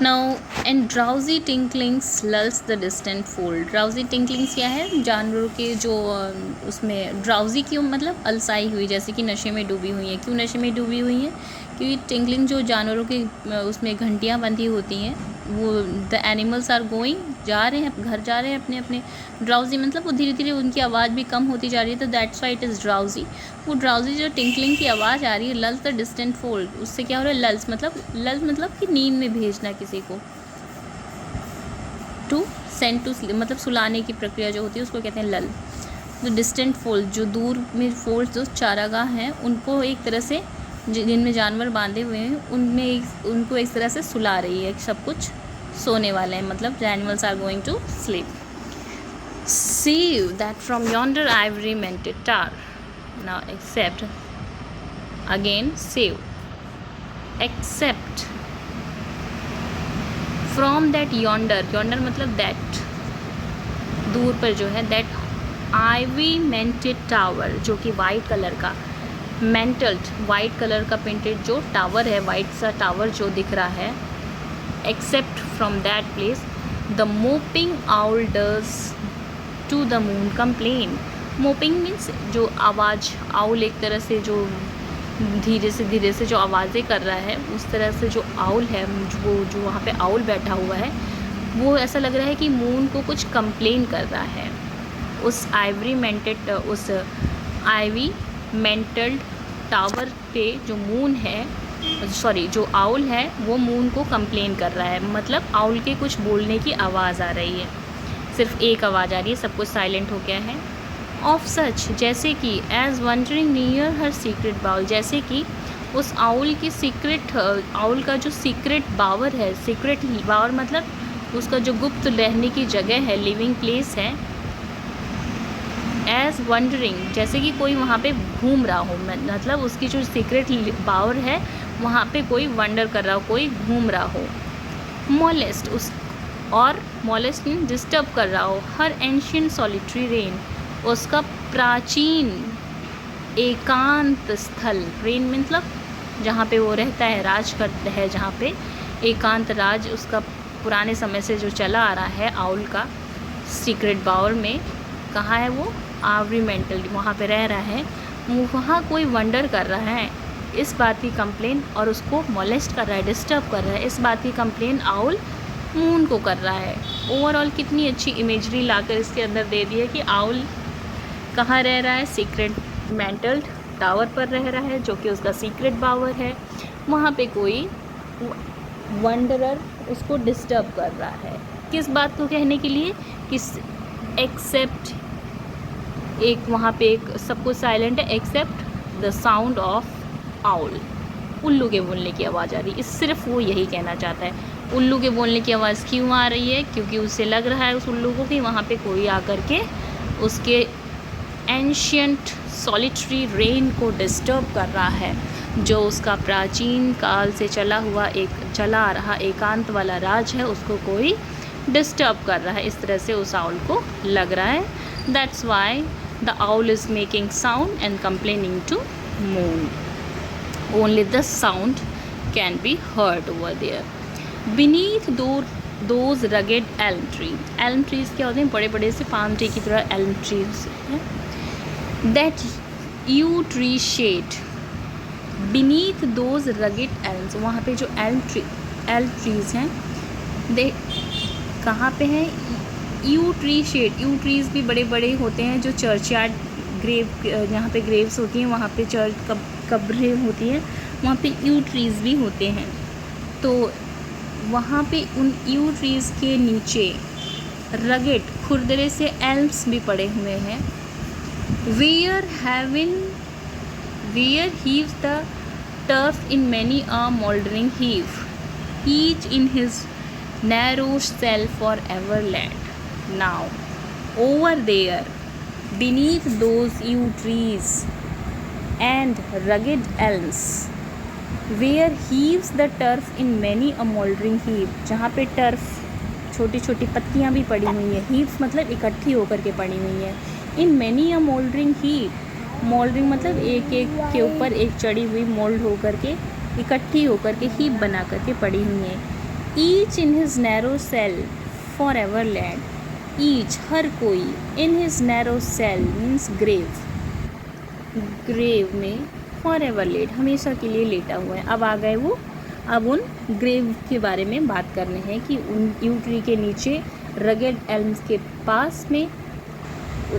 Now and drowsy tinklings lulls the distant fold. Drowsy tinklings क्या है? जानवरों के जो उसमें ड्राउजी क्यों मतलब अलसाई हुई, जैसे कि नशे में डूबी हुई है। क्यों नशे में डूबी हुई है? क्योंकि टिंकलिंग जो जानवरों के उसमें घंटियाँ बंधी होती हैं, वो द एनिमल्स आर गोइंग, जा रहे हैं, घर जा रहे हैं अपने अपने। ड्राउजी मतलब वो धीरे धीरे उनकी आवाज़ भी कम होती जा रही है, तो that's why it is drowsy. वो ड्राउजी जो टिंकलिंग की आवाज़ आ रही है, लल्स द डिस्टेंट फोल्ड, उससे क्या हो रहा है? लल्स मतलब कि नींद में भेजना किसी को। टू सेंड टू स्लीप मतलब सुलाने की प्रक्रिया जो होती है उसको कहते हैं लल। जो डिस्टेंट फोल्ड, जो दूर में फोल्ड, जो चारागाह हैं, उनको एक तरह से जिनमें जानवर बांधे हुए हैं उनमें उनको एक तरह से सुला रही है। सब कुछ सोने वाले हैं, मतलब the animals are going to sleep. See that from yonder ivory mented tower. Now accept. Again save. Accept. From that yonder मतलब that, दूर पर जो है, that ivy mented tower, जो कि वाइट कलर का मेंटल्ड, वाइट कलर का painted जो टावर है, वाइट सा टावर जो दिख रहा है। Except from that place the moping owl does to the moon complain. Moping means जो आवाज़, आउल एक तरह से जो धीरे से जो आवाज़ें कर रहा है, उस तरह से जो आउल है, वो जो वहाँ पे आउल बैठा हुआ है, वो ऐसा लग रहा है कि मून को कुछ कंप्लेन कर रहा है। उस आइवी मेंटल्ड टावर पे जो मून है, जो आउल है, वो मून को कंप्लेन कर रहा है। मतलब आउल के कुछ बोलने की आवाज़ आ रही है, सिर्फ एक आवाज़ आ रही है, सब कुछ साइलेंट हो गया है। ऑफ सच, जैसे कि as wandering near her secret bower, जैसे कि उस आउल की सीक्रेट, आउल का जो सीक्रेट बावर है, सीक्रेट बावर मतलब उसका जो गुप्त रहने की जगह है, लिविंग प्लेस है। एज वंडरिंग, जैसे कि कोई वहाँ पे घूम रहा हो, मतलब उसकी जो सीक्रेट बावर है वहाँ पे कोई वंडर कर रहा हो, कोई घूम रहा हो। मोलेस्ट, उस और मोलेस्ट डिस्टर्ब कर रहा हो। हर एंशियंट सॉलिटरी रेन, उसका प्राचीन एकांत स्थल। रेन मतलब जहाँ पे वो रहता है, राज करता है, जहाँ पे एकांत राज उसका पुराने समय से जो चला आ रहा है, आउल का सीक्रेट बावर में। कहाँ है वो? आइवरी मेंटल, वहाँ पे रह रहा है। वहाँ कोई वंडर कर रहा है, इस बात की कंप्लेन, और उसको मोलेस्ट कर रहा है, डिस्टर्ब कर रहा है, इस बात की कंप्लेन आउल मून को कर रहा है। ओवरऑल कितनी अच्छी इमेजरी लाकर इसके अंदर दे दी है कि आउल कहाँ रह रहा है? सीक्रेट मेंटल टावर पर रह रहा है, जो कि उसका सीक्रेट बावर है। वहाँ पे कोई वंडरर उसको डिस्टर्ब कर रहा है। किस बात को कहने के लिए? किस एक्सेप्ट, एक वहाँ पे एक सब कुछ साइलेंट है, except the sound of owl, उल्लू के बोलने की आवाज़ आ रही है। सिर्फ वो यही कहना चाहता है। उल्लू के बोलने की आवाज़ क्यों आ रही है? क्योंकि उसे लग रहा है, उस उल्लू को, कि वहाँ पे कोई आकर के उसके एंशियंट सॉलिटरी रेन को डिस्टर्ब कर रहा है, जो उसका प्राचीन काल से चला आ रहा एकांत वाला राज है, उसको कोई डिस्टर्ब कर रहा है। इस तरह से उस आउल को लग रहा है। That's why the owl is making sound and complaining to moon. Only the sound can be heard over there beneath those rugged elm tree. Elm trees क्या होते हैं? बड़े बड़े से पाम ट्री की तरह एल्म ट्रीज हैं। That you tree shade beneath those rugged elms, वहाँ पे जो एल्म ट्रीज़ हैं, दे कहाँ पे हैं? You tree shade. You trees भी बड़े बड़े होते हैं, जो चर्चयार्ड ग्रेव, जहाँ पे ग्रेव्स होती हैं, वहाँ पे कब्रें होती हैं, वहाँ पे यू ट्रीज़ भी होते हैं। तो वहाँ पे उन यू ट्रीज़ के नीचे रगेड, खुरदरे से एल्म्स भी पड़े हुए हैं। Where heaves the turf in many a mouldering heave, each in his narrow cell forever laid. Now, over there, beneath those yew trees and rugged elms, where heaves the turf in many a mouldering heap, जहाँ पे turf, छोटी छोटी पत्तियाँ भी पड़ी हुई हैं। Heaps मतलब इकट्ठी होकर के पड़ी हुई हैं। इन मैनी अ मोल्डरिंग हीप, मोल्डरिंग मतलब एक एक के ऊपर एक चढ़ी हुई, मोल्ड होकर के, इकट्ठी होकर के, हीप बना करके पड़ी हुई हैं। Each in his narrow cell for ever laid, each हर कोई, in his narrow cell means grave, grave में फॉर एवर लेट हमेशा के लिए लेटा हुआ है। अब आ गए वो, अब उन ग्रेव के बारे में बात करने हैं कि उन यू ट्री के नीचे रगेड एल्म्स के पास में,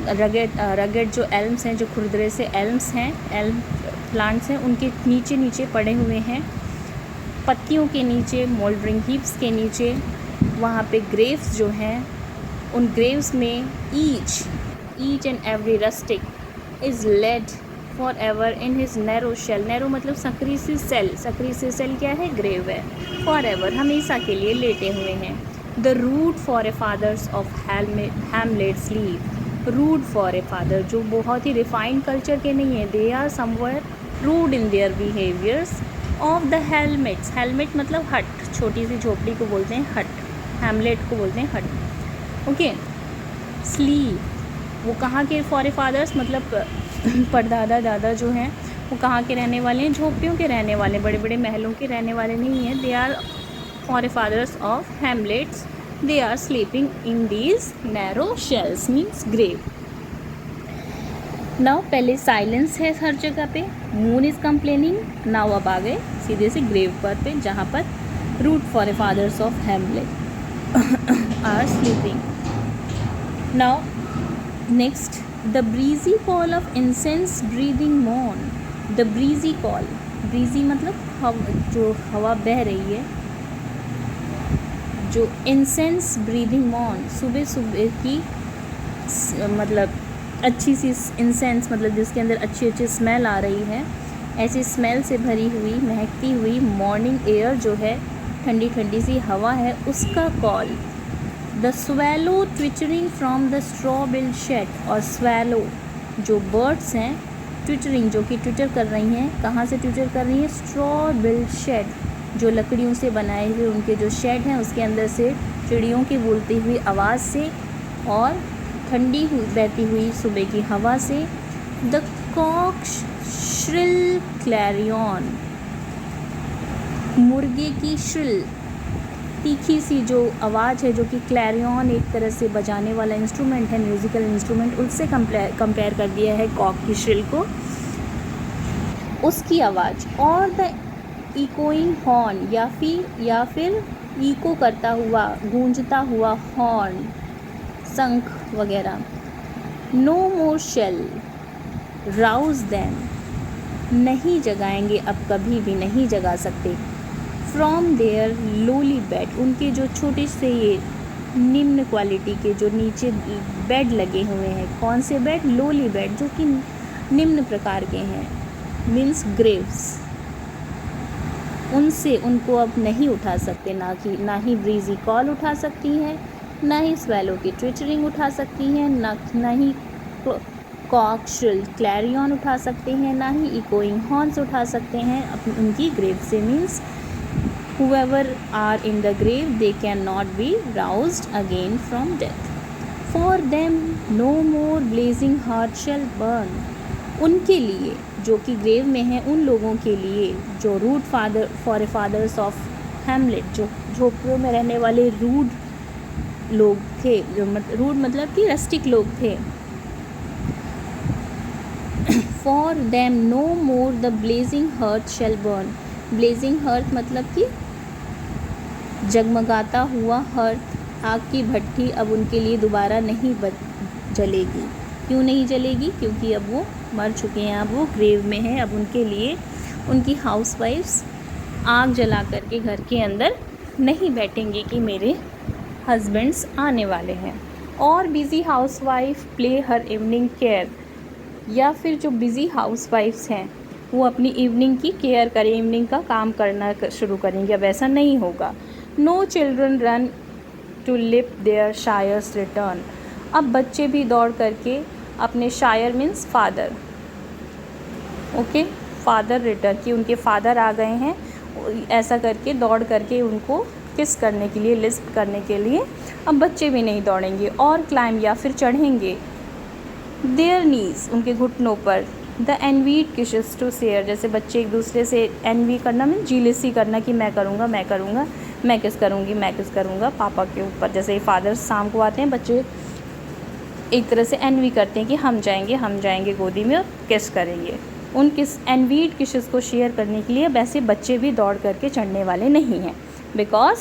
रगेड जो एल्म्स हैं, जो खुरदरे से एल्म्स हैं, एल्म प्लांट्स हैं, उनके नीचे नीचे पड़े हुए हैं, पत्तियों के नीचे, मोल्डरिंग हीप्स के नीचे, वहाँ पे ग्रेव्स जो हैं, उन ग्रेव्स में each and every rustic is laid for ever in his narrow shell, narrow मतलब सकरी सी सेल, सकरी सी सेल क्या है, ग्रेव है, फॉर एवर हमेशा के लिए लेटे हुए हैं। The rude for A fathers of hamlet sleeve, rude for a father जो बहुत ही रिफाइंड कल्चर के नहीं है, they are somewhere rude in their behaviours of the helmets, helmet मतलब हट, छोटी सी झोपड़ी को बोलते हैं हट, हैमलेट को बोलते हैं हट, ओके। स्लीव वो कहाँ के फॉर ए फादर्स मतलब परदादा दादा जो हैं वो कहाँ के रहने वाले हैं, झोपड़ियों के रहने वाले, बड़े बड़े महलों के रहने वाले नहीं हैं। They are for A fathers of hamlets, they are sleeping in these narrow shells means grave. Now पहले साइलेंस है हर जगह पे, मून इज़ कंप्लेनिंग, नाउ अब आ गए सीधे से ग्रेव पर पे, जहाँ पर rude for a fathers of hamlet are sleeping. Now next, the breezy call of incense breathing मॉन, द ब्रीजी कॉल, ब्रीजी मतलब जो हवा बह रही है, जो इंसेंस ब्रीदिंग मॉन सुबह सुबह की मतलब अच्छी सी इंसेंस मतलब जिसके अंदर अच्छी अच्छी स्मेल आ रही है, ऐसी स्मेल से भरी हुई महकती हुई मॉर्निंग एयर जो है, ठंडी ठंडी सी हवा है, उसका call. The swallow twittering from the straw built shed, और स्वेलो जो बर्ड्स हैं ट्विचरिंग जो कि ट्विटर कर रही हैं, कहाँ से ट्विटर कर रही हैं, स्ट्रॉ बिल्ड शेड जो लकड़ियों से बनाए हुए उनके जो शेड हैं उसके अंदर से चिड़ियों की बोलती हुई आवाज़ से और ठंडी हुई बहती हुई सुबह की हवा से। द कॉक श्रिल क्लैरियन, मुर्गे की श्रिल तीखी सी जो आवाज़ है, जो कि क्लैरियन एक तरह से बजाने वाला इंस्ट्रूमेंट है, म्यूज़िकल इंस्ट्रूमेंट, उससे कंपेयर कर दिया है कॉक की श्रिल को, उसकी आवाज़। और द इकोइंग हॉर्न, या फिर इको करता हुआ गूंजता हुआ हॉर्न, शंख वगैरह। नो मोर शेल राउज देम, नहीं जगाएंगे, अब कभी भी नहीं जगा सकते। फ्रॉम देयर लोली बेड, उनके जो छोटे से ये निम्न क्वालिटी के जो नीचे बेड लगे हुए हैं, कौन से बेड, लोली बेड जो कि निम्न प्रकार के हैं, मीन्स ग्रेव्स, उनसे उनको अब नहीं उठा सकते, ना ही ब्रीजी कॉल उठा सकती है, ना ही स्वेलो की ट्विटरिंग उठा सकती हैं, ना ही कॉक श्रिल क्लैरियन उठा सकते हैं, ना ही इकोइंग हॉर्न्स उठा सकते हैं उनकी ग्रेव से। Means whoever are in the grave they cannot be roused again from death. For them no more blazing heart shall burn, उनके लिए जो कि ग्रेव में हैं, उन लोगों के लिए जो rude father for A fathers of hamlet, जो झोपड़ियों में रहने वाले रूड लोग थे, जो रूड मतलब कि रस्टिक लोग थे। For them no more the blazing hearth shall burn, blazing hearth मतलब कि जगमगाता हुआ हर्थ, आग की भट्टी अब उनके लिए दोबारा नहीं जलेगी। क्यों नहीं जलेगी? क्योंकि अब वो मर चुके हैं, अब वो ग्रेव में हैं। अब उनके लिए उनकी हाउसवाइफ्स आग जला करके घर के अंदर नहीं बैठेंगी कि मेरे हस्बैंड्स आने वाले हैं। और बिज़ी हाउसवाइफ प्ले हर इवनिंग केयर, या फिर जो बिज़ी हाउसवाइफ्स हैं वो अपनी इवनिंग की केयर करें, इवनिंग का काम करना शुरू करेंगे। अब ऐसा नहीं होगा। No children run to lisp their sires return, अब बच्चे भी दौड़ करके अपने sire means father, okay, father return कि उनके फादर आ गए हैं, ऐसा करके दौड़ करके उनको किस करने के लिए, लिस्ट करने के लिए अब बच्चे भी नहीं दौड़ेंगे। और क्लाइम या फिर चढ़ेंगे देयर नीज, उनके घुटनों पर। द एनवीड किशेस टू शेयर, जैसे बच्चे एक दूसरे से एनवी करना मीन जीलिसी करना कि मैं करूँगा, मैं किस करूँगी, मैं किस करूँगा पापा के ऊपर। जैसे फादर शाम को आते हैं, बच्चे एक तरह से एनवी करते हैं कि हम जाएंगे गोदी में और किस करेंगे। उन किस एनवीड किसेस को शेयर करने के लिए वैसे बच्चे भी दौड़ करके चढ़ने वाले नहीं हैं, because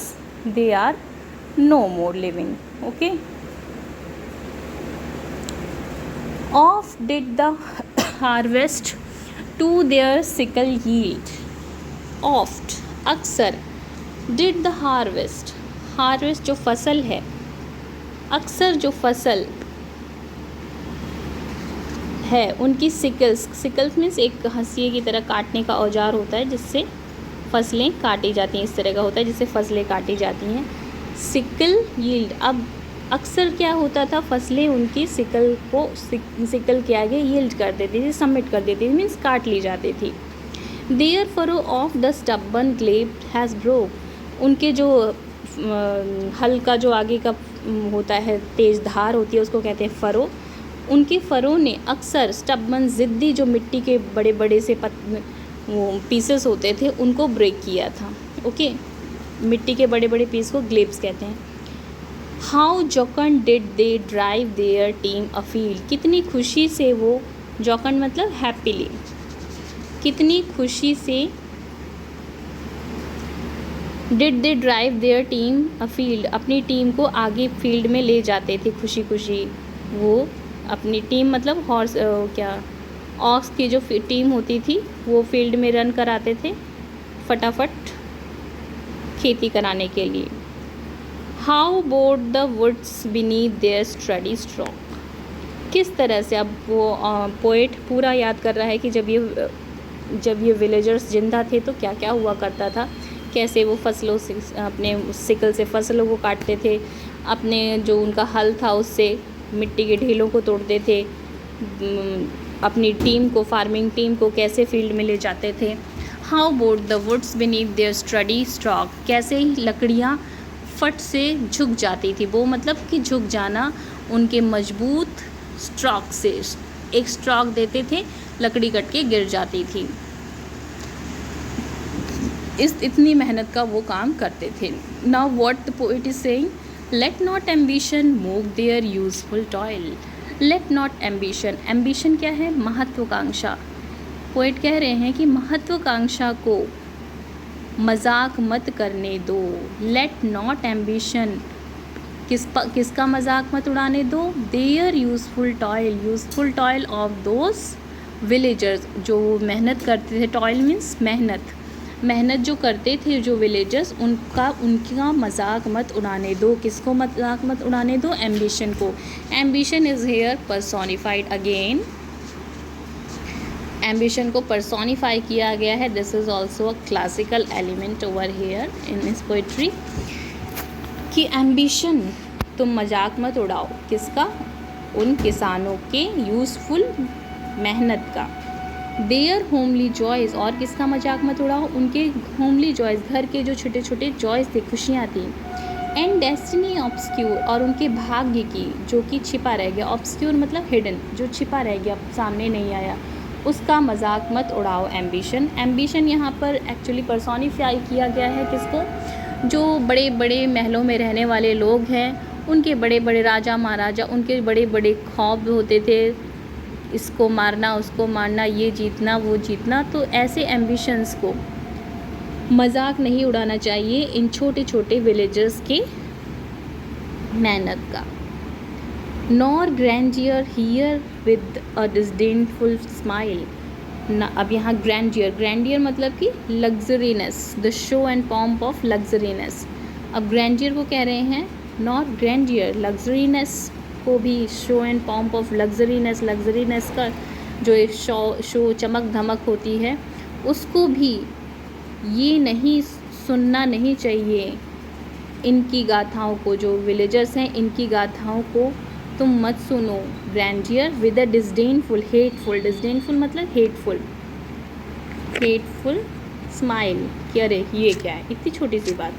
they are no more living. Okay, oft did the harvest to their sickle yield. Oft अक्सर, डिड द हार्वेस्ट, हार्वेस्ट जो फसल है, अक्सर जो फसल है उनकी सिकल्स, सिकल्स मीन्स एक हंसिए की तरह काटने का औजार होता है जिससे फसलें काटी जाती हैं, इस तरह का होता है जिससे फसलें काटी जाती हैं। सिकल यील्ड, अब अक्सर क्या होता था, फसलें उनकी सिकल को सिकल के आगे यील्ड कर देती थी, सबमिट कर देती थी, मीन्स काट ली जाती थी। Their furrow of the stubborn glebe has broke, उनके जो हल का जो आगे का होता है तेज़ धार होती है उसको कहते हैं फरो। उनके फरों ने अक्सर स्टबन ज़िद्दी जो मिट्टी के बड़े बड़े से वो पीसेस होते थे उनको ब्रेक किया था। ओके, मिट्टी के बड़े बड़े पीस को ग्लेब्स कहते हैं। How jocund did they drive their team afield, कितनी खुशी से वो, जॉकन मतलब हैप्पीली, कितनी खुशी से did they drive their team afield, अपनी टीम को आगे फील्ड में ले जाते थे खुशी खुशी। वो अपनी टीम मतलब हॉर्स क्या ऑक्स की जो टीम होती थी वो फील्ड में रन कराते थे फटाफट खेती कराने के लिए। How bowed the woods beneath their sturdy stroke, किस तरह से, अब वो पोएट पूरा याद कर रहा है कि जब ये विलेजर्स जिंदा थे तो क्या क्या हुआ करता था, कैसे वो फसलों से अपने सिकल से फसलों को काटते थे, अपने जो उनका हल था उससे मिट्टी के ढेलों को तोड़ते थे, अपनी टीम को, फार्मिंग टीम को कैसे फील्ड में ले जाते थे। How bowed the woods beneath their sturdy stroke, कैसे ही लकड़ियाँ फट से झुक जाती थी, वो मतलब कि झुक जाना उनके मजबूत स्ट्रॉक से, एक स्ट्रॉक देते थे लकड़ी कट के गिर जाती थी। इतनी मेहनत का वो काम करते थे। Now what the poet is saying, let not ambition move their useful toil. Let not ambition, ambition क्या है, महत्वाकांक्षा। पोएट कह रहे हैं कि महत्वाकांक्षा को मजाक मत करने दो। लेट नॉट एम्बिशन, किसका मजाक मत उड़ाने दो, their useful toil of those villagers, जो मेहनत करते थे, टॉयल मीन्स मेहनत जो करते थे जो विलेजर्स, उनका मजाक मत उड़ाने दो। किसको मजाक मत उड़ाने दो, एम्बिशन को। Ambition is here personified again, ambition को पर्सोनिफाई किया गया है। This is also a classical element over here in this poetry कि एम्बिशन, तुम मजाक मत उड़ाओ, किसका, उन किसानों के यूज़फुल मेहनत का। देयर होमली जॉयज़, और किसका मजाक मत उड़ाओ, उनके होमली जॉयज़, घर के जो छोटे छोटे जॉयज़ थे, खुशियाँ थी। एंड डेस्टिनी ऑब्सक्यूर, और उनके भाग्य की जो कि छिपा रह गया, ऑब्सक्यूर मतलब हिडन, जो छिपा रह गया, सामने नहीं आया, उसका मजाक मत उड़ाओ एम्बिशन यहाँ पर एक्चुअली पर्सोनिफाई किया गया है किसको, जो बड़े बड़े महलों में रहने वाले लोग हैं, उनके बड़े बड़े राजा महाराजा, उनके बड़े बड़े ख्वाब होते थे, इसको मारना, उसको मारना, ये जीतना, वो जीतना। तो ऐसे एम्बिशंस को मजाक नहीं उड़ाना चाहिए इन छोटे छोटे विलेजर्स के मेहनत का। Nor grandeur hear with a disdainful smile ना, अब यहाँ ग्रैंडियर मतलब कि luxuriness, the show and pomp of luxuriness. अब ग्रैंडियर को कह रहे हैं, नॉट ग्रैंडियर, लग्जरीनेस को भी शो एंड पॉम्प ऑफ लग्जरीनेस का जो एक शो चमक धमक होती है उसको भी ये नहीं सुनना नहीं चाहिए। इनकी गाथाओं को, जो विलेजर्स हैं इनकी गाथाओं को तुम मत सुनो। ग्रैंडियर विद अ डिस्डेनफुल, डिस्डेनफुल मतलब हेटफुल स्माइल कि अरे ये क्या है, इतनी छोटी सी बात,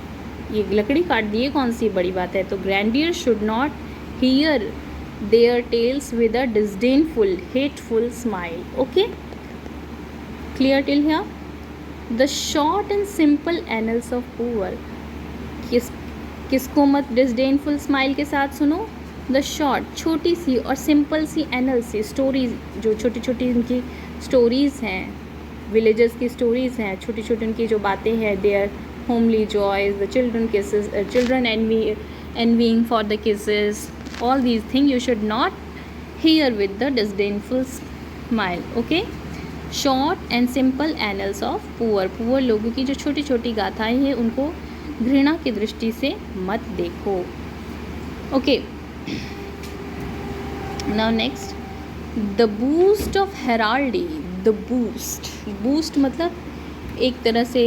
ये लकड़ी काट दी है, कौन सी बड़ी बात है। तो grandeur should not hear their tales with a disdainful hateful smile. Okay, clear till here. The short and simple annals of poor, किसको मत डिसडेनफुल स्माइल के साथ सुनो? द शॉर्ट, छोटी सी और सिंपल सी एनल सी स्टोरीज, जो छोटी छोटी उनकी स्टोरीज़ हैं, विलेजर्स की स्टोरीज़ हैं, छोटी छोटी उनकी जो बातें हैं, their homely joys, the children kisses, children envying for the kisses, all these things you should not hear with the disdainful smile. Okay, short and simple annals of poor लोगों की जो छोटी छोटी गाथाएं हैं उनको घृणा की दृष्टि से मत देखो. Okay, now next, the boost of heraldry. the boost मतलब एक तरह से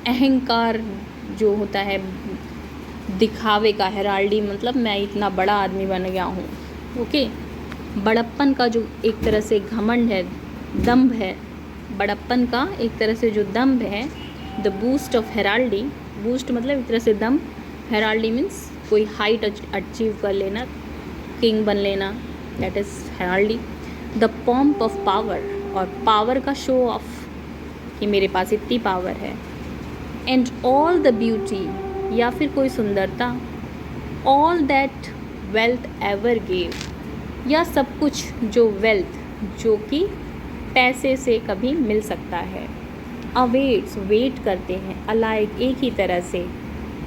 अहंकार जो होता है, दिखावे का. हेराल्डी मतलब मैं इतना बड़ा आदमी बन गया हूँ. ओके, बड़प्पन का जो एक तरह से घमंड है, दम्भ है, बड़प्पन का एक तरह से जो दम्भ है. The boast of heraldry, boast मतलब एक तरह से दम्भ, हेराल्डी मीन्स कोई हाइट अचीव कर लेना, किंग बन लेना, that is heraldry. The pomp of power, और पावर का शो ऑफ कि मेरे पास इतनी पावर है. एंड ऑल द ब्यूटी, या फिर कोई सुंदरता. All that wealth ever gave, या सब कुछ जो वेल्थ, जो कि पैसे से कभी मिल सकता है. अवेट्स, वेट करते हैं. अलाइक, एक ही तरह से.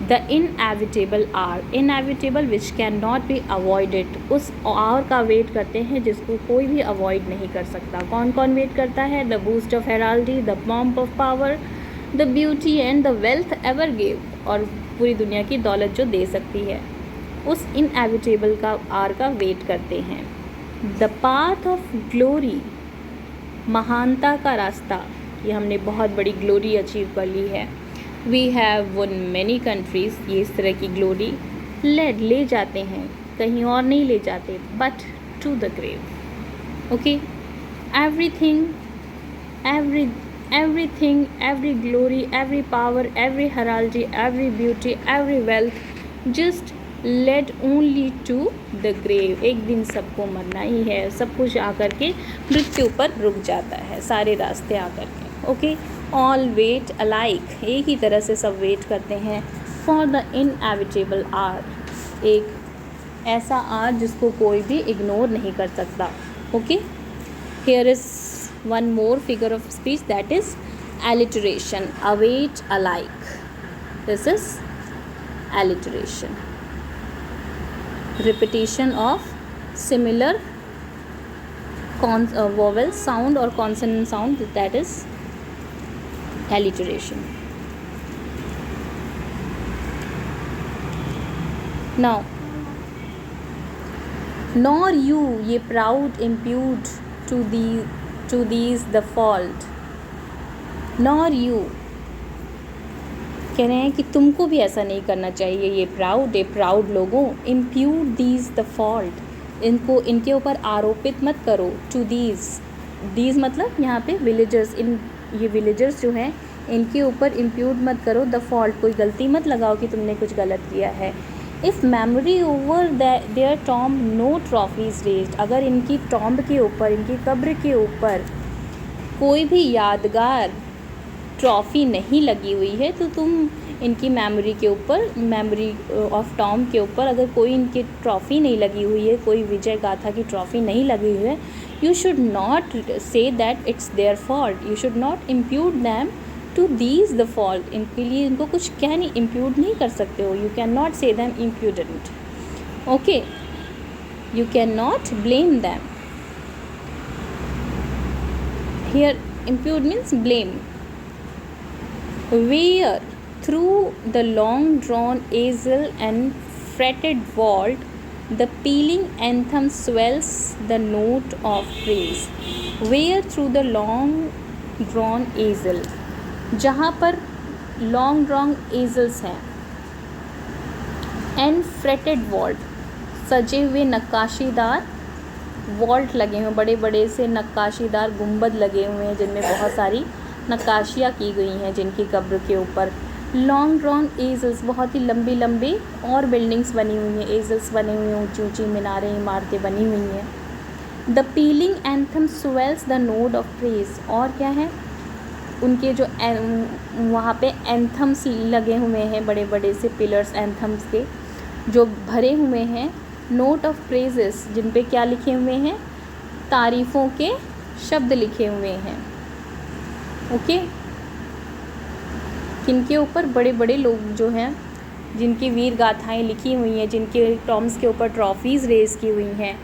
The inevitable hour, inevitable which can not be avoided, उस आवर का वेट करते हैं जिसको कोई भी अवॉइड नहीं कर सकता. कौन कौन वेट करता है? The boast of heraldry, the pomp of power, the beauty and the wealth ever gave, और पूरी दुनिया की दौलत जो दे सकती है, उस इनएविटेबल का आर का वेट करते हैं. द पाथ ऑफ ग्लोरी, महानता का रास्ता, ये हमने बहुत बड़ी ग्लोरी अचीव कर ली है. We have won many countries, ये इस तरह की ग्लोरी ले जाते हैं, कहीं और नहीं ले जाते, but to the grave. Okay, everything, every glory, every power, every heraldry, every beauty, every wealth just led only to the grave. एक दिन सबको मरना ही है, सब कुछ आकर के मृत्यु पर रुक जाता है, सारे रास्ते आकर के. ओके, ऑल वेट अलाइक, एक ही तरह से सब वेट करते हैं. फॉर द इनएविटेबल आर, एक ऐसा आर जिसको कोई भी इग्नोर नहीं कर सकता. Okay, here is one more figure of speech, that is alliteration. Await alike, this is alliteration, repetition of similar vowel sound or consonant sound, that is alliteration. Now, nor you ye proud impute to these the fault, nor you कह रहे हैं कि तुमको भी ऐसा नहीं करना चाहिए. ये प्राउड लोगों, impute these the fault, इनको इनके ऊपर आरोपित मत करो. to these मतलब यहाँ पे विलेजर्स, ये विलेजर्स जो हैं इनके ऊपर impute मत करो the fault, कोई गलती मत लगाओ कि तुमने कुछ गलत किया है. If memory over their tomb no trophies raised, अगर इनकी टॉम्ब के ऊपर, इनकी कब्र के ऊपर कोई भी यादगार ट्रॉफ़ी नहीं लगी हुई है, तो तुम इनकी मेमोरी के ऊपर, मेमोरी ऑफ टॉम्ब के ऊपर अगर कोई इनकी ट्रॉफ़ी नहीं लगी हुई है, कोई विजय गाथा की ट्रॉफ़ी नहीं लगी हुई है, you should not say that it's their fault. You should not impute them to these the fault, इनके लिए इनको कुछ क्या नहीं इम्प्यूट नहीं कर सकते हो. You can not say them impudent. Okay, you can not blame them. Here impute means blame. Where through the long drawn aisle and fretted vault the pealing anthem swells the note of praise. Where through the long drawn aisle, जहाँ पर long drawn एजल्स हैं, and fretted vault, सजे हुए नक्काशीदार vault लगे हुए, बड़े बड़े से नक्काशीदार गुंबद लगे हुए हैं जिनमें बहुत सारी नक्काशियाँ की गई हैं जिनकी कब्र के ऊपर. लॉन्ग ड्रॉन एजल्स, बहुत ही लंबी लंबी और बिल्डिंग्स बनी हुई हैं, एजल्स बने हुए हैं, ऊंची ऊंची मीनारें, इमारतें बनी हुई हैं. The pealing anthem swells the node of praise, और क्या है, उनके जो वहाँ पे एंथम्स लगे हुए हैं, बड़े बड़े से पिलर्स एंथम्स के जो भरे हुए हैं, नोट ऑफ प्रेजेस जिन पे क्या लिखे हुए हैं, तारीफ़ों के शब्द लिखे हुए हैं। ओके, किनके ऊपर, बड़े बड़े लोग जो हैं जिनकी वीर गाथाएँ लिखी हुई हैं, जिनके टॉम्स के ऊपर ट्रॉफीज़ रेज़ की हुई हैं,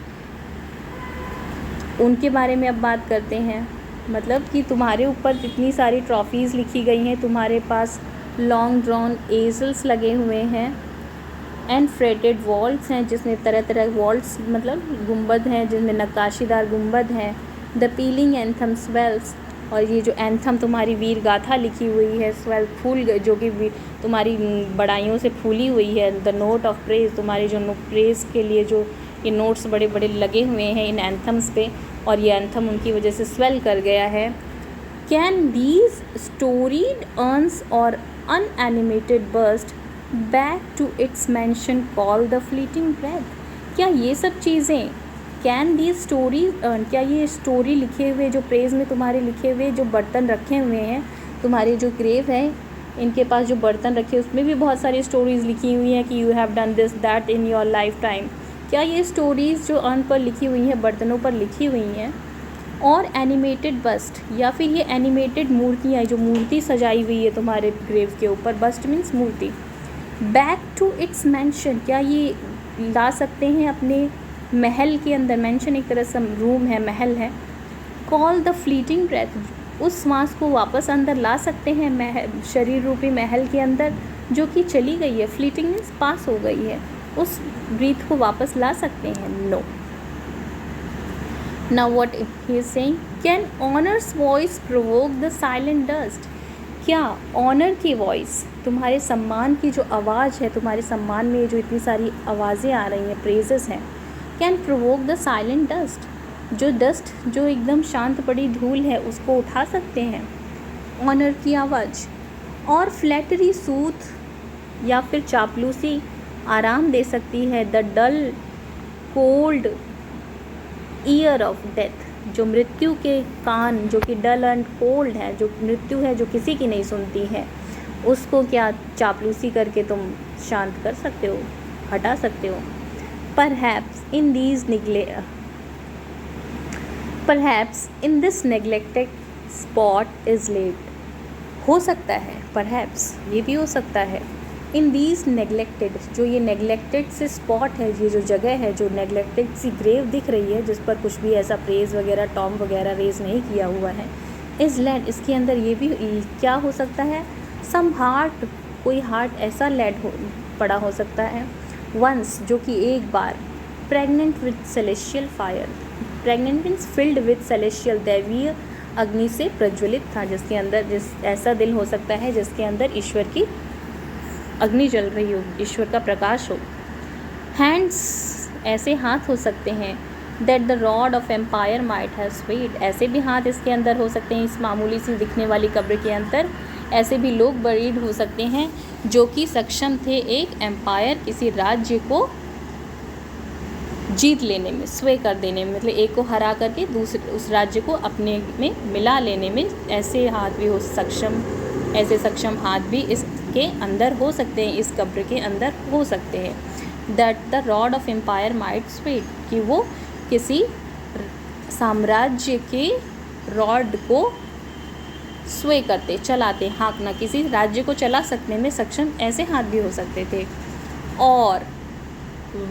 उनके बारे में अब बात करते हैं। मतलब कि तुम्हारे ऊपर इतनी सारी ट्रॉफीज़ लिखी गई हैं, तुम्हारे पास लॉन्ग ड्रॉन एजल्स लगे हुए हैं एंड फ्रेटेड वॉल्स हैं जिसमें तरह तरह वॉल्स मतलब गुंबद हैं जिनमें नक्काशीदार गुंबद हैं। द पीलिंग एंथम स्वेल्स, और ये जो एंथम तुम्हारी वीर गाथा लिखी हुई है, स्वेल फूल जो कि तुम्हारी बड़ाइयों से फूली हुई है। द नोट ऑफ प्रेज, तुम्हारे जो प्रेज के लिए जो ये नोट्स बड़े बड़े लगे हुए हैं इन एंथम्स पे, और ये एंथम उनकी वजह से स्वेल कर गया है। कैन दीज स्टोरीड अर्न्स और an animated bust back to its mansion call the fleeting breath, क्या ये सब चीज़ें, कैन दीज स्टोरीज अर्न, क्या ये स्टोरी लिखे हुए जो प्रेज में तुम्हारे लिखे हुए जो बर्तन रखे हुए हैं, तुम्हारे जो ग्रेव है इनके पास जो बर्तन रखे उसमें भी बहुत सारी स्टोरीज़ लिखी हुई हैं कि you have done this that in your life time, क्या ये स्टोरीज़ जो अर्न पर लिखी हुई हैं, बर्तनों पर लिखी हुई हैं, और एनिमेटेड बस्ट, या फिर ये एनिमेटेड मूर्तियाँ जो मूर्ति सजाई हुई है तुम्हारे ग्रेव के ऊपर, बस्ट मीन्स मूर्ति, बैक टू इट्स मेंशन, क्या ये ला सकते हैं अपने महल के अंदर, मेंशन एक तरह से रूम है, महल है, कॉल द फ्लीटिंग ब्रेथ, उस श्वास को वापस अंदर ला सकते हैं शरीर रूपी महल के अंदर जो कि चली गई है, फ्लीटिंग मीन्स पास हो गई है, उस ब्रीथ को वापस ला सकते हैं? No. Now what he is saying, can honour's voice provoke the silent dust, क्या ऑनर की वॉइस, तुम्हारे सम्मान की जो आवाज़ है, तुम्हारे सम्मान में जो इतनी सारी आवाज़ें आ रही हैं, प्रेजेस हैं, can provoke the silent dust, जो डस्ट जो एकदम शांत पड़ी धूल है उसको उठा सकते हैं ऑनर की आवाज़, और फ्लैटरी सूथ या फिर चापलूसी आराम दे सकती है the dull cold ear of death, जो मृत्यु के कान जो कि डल एंड कोल्ड है, जो मृत्यु है जो किसी की नहीं सुनती है, उसको क्या चापलूसी करके तुम शांत कर सकते हो, हटा सकते हो? Perhaps in this neglected spot is laid, हो सकता है, परहैप्स ये भी हो सकता है, इन दीज नेग्लेक्टेड, जो ये नेग्लेक्टेड से स्पॉट है, ये जो जगह है जो नेग्लेक्टेड सी ग्रेव दिख रही है जिस पर कुछ भी ऐसा प्रेज वगैरह टॉम वगैरह रेज नहीं किया हुआ है, इज लैड, इसके अंदर ये भी क्या हो सकता है, सम हार्ट, कोई हार्ट ऐसा लैड पड़ा हो सकता है, वंस जो कि एक बार, pregnant with celestial fire, pregnant means filled with celestial, दैवीय अग्नि से प्रज्वलित था, जिसके अंदर ऐसा दिल हो सकता है जिसके अंदर ईश्वर की अग्नि जल रही हो, ईश्वर का प्रकाश हो। हैंड्स, ऐसे हाथ हो सकते हैं, that the rod of empire might have swayed, ऐसे भी हाथ इसके अंदर हो सकते हैं, इस मामूली सी दिखने वाली कब्र के अंदर ऐसे भी लोग बरीड हो सकते हैं जो कि सक्षम थे एक एम्पायर, किसी राज्य को जीत लेने में, स्वे कर देने में, मतलब एक को हरा करके दूसरे उस राज्य को अपने में मिला लेने में, ऐसे हाथ भी हो सक्षम, ऐसे सक्षम हाथ भी इसके अंदर हो सकते हैं, इस कब्र के अंदर हो सकते हैं। That the rod of empire might sway, कि वो किसी साम्राज्य के रॉड को स्वे करते, चलाते, हाँकना, किसी राज्य को चला सकने में सक्षम ऐसे हाथ भी हो सकते थे। और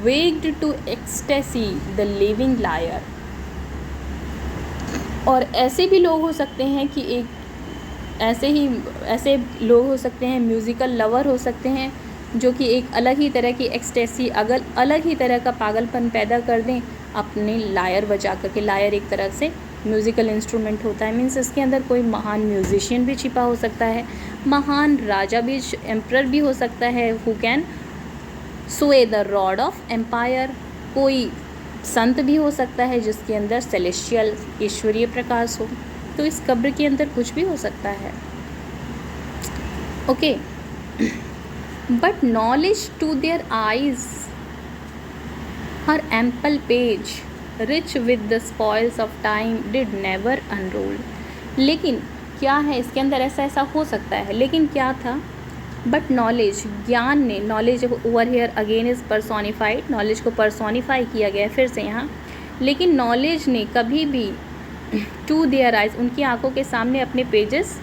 waked to ecstasy the living liar, और ऐसे भी लोग हो सकते हैं कि एक ऐसे लोग हो सकते हैं, म्यूज़िकल लवर हो सकते हैं जो कि एक अलग ही तरह की एक्सटेसी, अलग ही तरह का पागलपन पैदा कर दें अपने लायर बजा करके। लायर एक तरह से म्यूज़िकल इंस्ट्रूमेंट होता है, मीन्स इसके अंदर कोई महान म्यूजिशियन भी छिपा हो सकता है, महान राजा भी, एम्परर भी हो सकता है, हु कैन स्वे द रॉड ऑफ एम्पायर, कोई संत भी हो सकता है जिसके अंदर सेलेशियल ईश्वरीय प्रकाश हो। तो इस कब्र के अंदर कुछ भी हो सकता है। Okay, but knowledge to their eyes her ample page rich with the spoils of time did never unroll, लेकिन क्या है इसके अंदर, ऐसा ऐसा हो सकता है, लेकिन क्या था, बट नॉलेज, ज्ञान ने, knowledge over here again is personified, knowledge को पर्सोनिफाई किया गया है फिर से यहाँ, लेकिन नॉलेज ने कभी भी टू देयर आइज, उनकी आंखों के सामने अपने पेजेस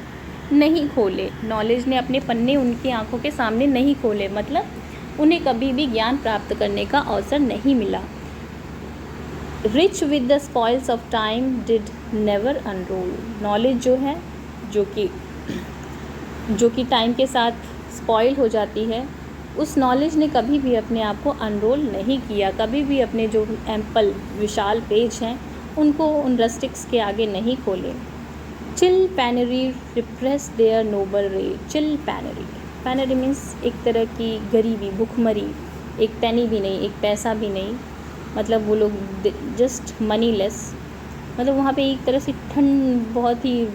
नहीं खोले, नॉलेज ने अपने पन्ने उनकी आंखों के सामने नहीं खोले, मतलब उन्हें कभी भी ज्ञान प्राप्त करने का अवसर नहीं मिला। Rich with the spoils of time did never unroll, knowledge जो है, जो कि टाइम के साथ स्पॉइल हो जाती है, उस नॉलेज ने कभी भी अपने आप को अनरोल नहीं किया, कभी भी अपने जो एम्पल विशाल पेज हैं उनको उन रस्टिक्स के आगे नहीं खोले। चिल पैनरी रिप्रेस देयर नोबल रे, चिल पैनरी, पैनरी मीन्स एक तरह की गरीबी, भुखमरी, एक पेनी भी नहीं, एक पैसा भी नहीं, मतलब वो लोग जस्ट मनीलेस, मतलब वहाँ पे एक तरह से ठंड, बहुत ही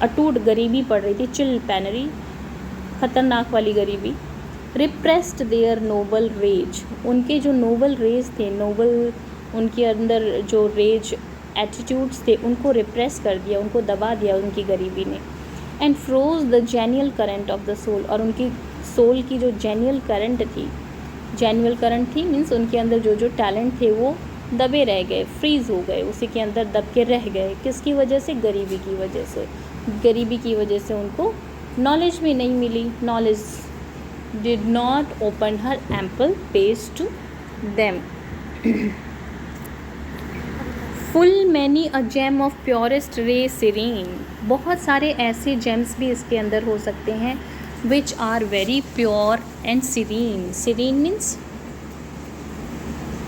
अटूट गरीबी पड़ रही थी, चिल पैनरी, ख़तरनाक वाली गरीबी। रिप्रेस्ड देयर नोबल रेज, उनके जो नोबल रेज थे, नोबल उनके अंदर जो रेज एटीट्यूड्स थे उनको रिप्रेस कर दिया, उनको दबा दिया उनकी गरीबी ने। And froze the genial current of the soul, और उनकी सोल की जो जेन्युअल करंट थी मीन्स उनके अंदर जो जो टैलेंट थे वो दबे रह गए, फ्रीज़ हो गए, उसी के अंदर दब के रह गए। किसकी वजह से? गरीबी की वजह से। गरीबी की वजह से उनको नॉलेज भी नहीं मिली, knowledge did not open her ample page to them. Full many a gem of purest ray serene, बहुत सारे ऐसे जेम्स भी इसके अंदर हो सकते हैं which are very pure and serene. Serene means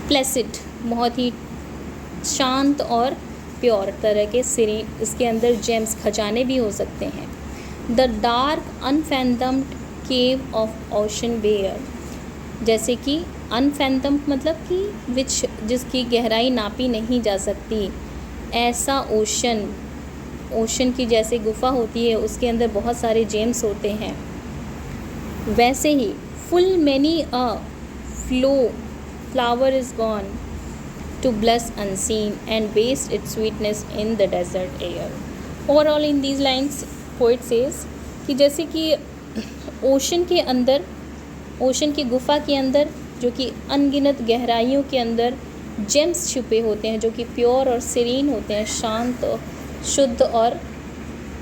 placid, बहुत ही शांत और प्योर तरह के सीरीन, इसके अंदर जेम्स, खजाने भी हो सकते हैं। The dark unfathomed cave of ocean bear, जैसे कि अनफैथम्ड मतलब कि विच, जिसकी गहराई नापी नहीं जा सकती, ऐसा ओशन की जैसे गुफा होती है उसके अंदर बहुत सारे जेम्स होते हैं, वैसे ही full many a flower is gone to blush unseen and waste its sweetness in the desert air. Overall in these lines poet says कि जैसे कि ओशन के अंदर, ओशन की गुफा के अंदर जो कि अनगिनत गहराइयों के अंदर जेम्स छुपे होते हैं, जो कि प्योर और सीरीन होते हैं, शांत, शुद्ध और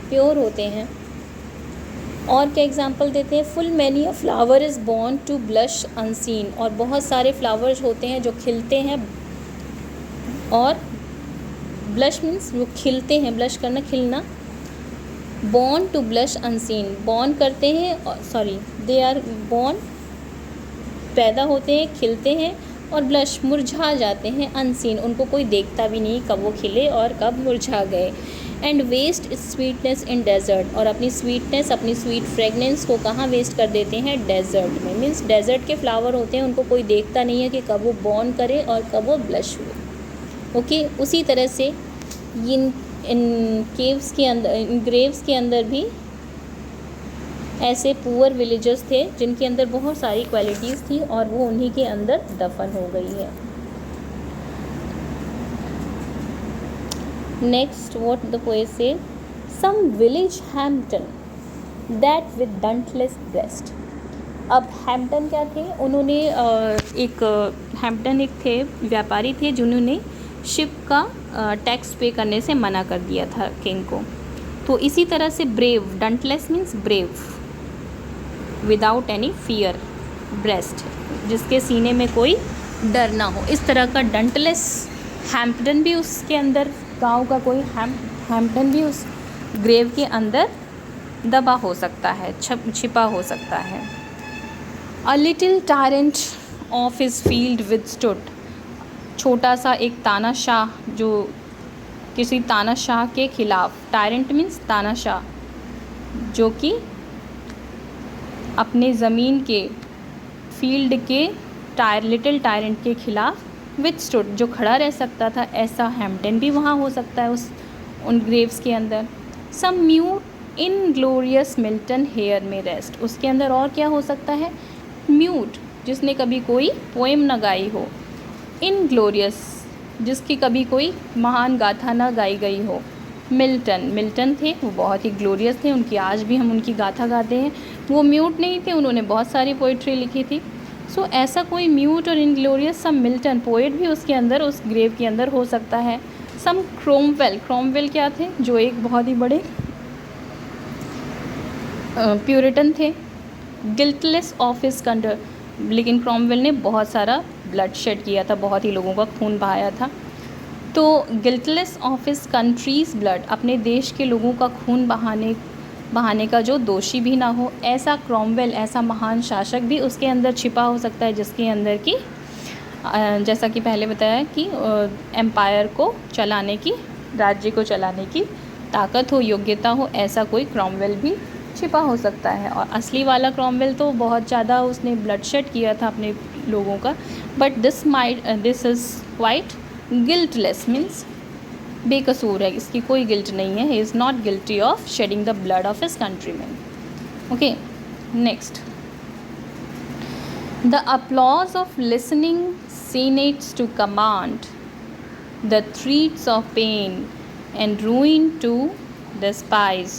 प्योर होते हैं। और क्या एग्जाम्पल देते हैं? Full many a flower is born to blush unseen, और बहुत सारे फ्लावर्स होते हैं जो खिलते हैं, और ब्लश मीन्स वो खिलते हैं, ब्लश करना, खिलना। Born to blush unseen, born करते हैं, सॉरी दे आर बॉर्न, पैदा होते हैं, खिलते हैं, और ब्लश मुरझा जाते हैं, अनसीन, उनको कोई देखता भी नहीं कब वो खिले और कब मुरझा गए। And waste sweetness in desert, और अपनी स्वीटनेस, अपनी स्वीट फ्रेगनेंस को कहाँ वेस्ट कर देते हैं? डेजर्ट में। मीन्स डेजर्ट के फ्लावर होते हैं, उनको कोई देखता नहीं है कि कब वो बॉर्न करे और कब वो ब्लश हुए। ओके, उसी तरह से इन केव्स के अंदर, इन ग्रेव्स के अंदर भी ऐसे पुअर विलेजर्स थे जिनके अंदर बहुत सारी क्वालिटीज़ थी और वो उन्हीं के अंदर दफन हो गई है। Next what the poet say, some village Hampden that with dauntless breast. अब हैम्पटन क्या थे? उन्होंने एक हैम्पटन एक थे, व्यापारी थे जिन्होंने शिप का टैक्स पे करने से मना कर दिया था किंग को। तो इसी तरह से brave, dauntless means brave, without any fear, breast, जिसके सीने में कोई डर ना हो, इस तरह का डंटलेस हैम्पटन भी उसके अंदर, गांव का कोई हैम्पटन भी उस ग्रेव के अंदर दबा हो सकता है, छिपा हो सकता है। A little tyrant of his field withstood, छोटा सा एक तानाशाह जो किसी तानाशाह के खिलाफ, टायरेंट मीन्स तानाशाह, जो कि अपने ज़मीन के फील्ड के लिटिल टायरेंट के खिलाफ विदस्टूड, जो खड़ा रह सकता था, ऐसा हैम्पटन भी वहाँ हो सकता है उन ग्रेव्स के अंदर। Some mute inglorious Milton here में रेस्ट, उसके अंदर और क्या हो सकता है? म्यूट, जिसने कभी कोई पोएम न गाई हो, इन ग्लोरियस, जिसकी कभी कोई महान गाथा न गाई गई हो, मिल्टन थे, वो बहुत ही ग्लोरियस थे, उनकी आज भी हम उनकी गाथा गाते हैं। वो म्यूट नहीं थे, उन्होंने बहुत सारी पोइट्री लिखी थी। सो ऐसा कोई म्यूट और इनग्लोरियस सम मिल्टन पोएट भी उसके अंदर, उस ग्रेव के अंदर हो सकता है। सम क्रोमवेल क्या थे, जो एक बहुत ही बड़े प्यूरिटन थे। गिल्टलेस ऑफ हिज कंट्री, लेकिन क्रोमवेल ने बहुत सारा ब्लड शेड किया था, बहुत ही लोगों का खून बहाया था। तो गिल्टलेस ऑफ हिज कंट्रीज़ ब्लड, अपने देश के लोगों का खून बहाने का जो दोषी भी ना हो, ऐसा क्रोमवेल, ऐसा महान शासक भी उसके अंदर छिपा हो सकता है, जिसके अंदर की जैसा कि पहले बताया कि एम्पायर को चलाने की, राज्य को चलाने की ताकत हो, योग्यता हो, ऐसा कोई क्रोमवेल भी छिपा हो सकता है। और असली वाला क्रोमवेल तो बहुत ज़्यादा उसने ब्लडशेड किया था अपने लोगों का, but this is quite guiltless, means बेकसूर है, इसकी कोई गिल्ट नहीं है। He is not guilty of shedding the blood of his countryman. Okay, next, the applause of listening senates to command, the threats of pain and ruin to despise,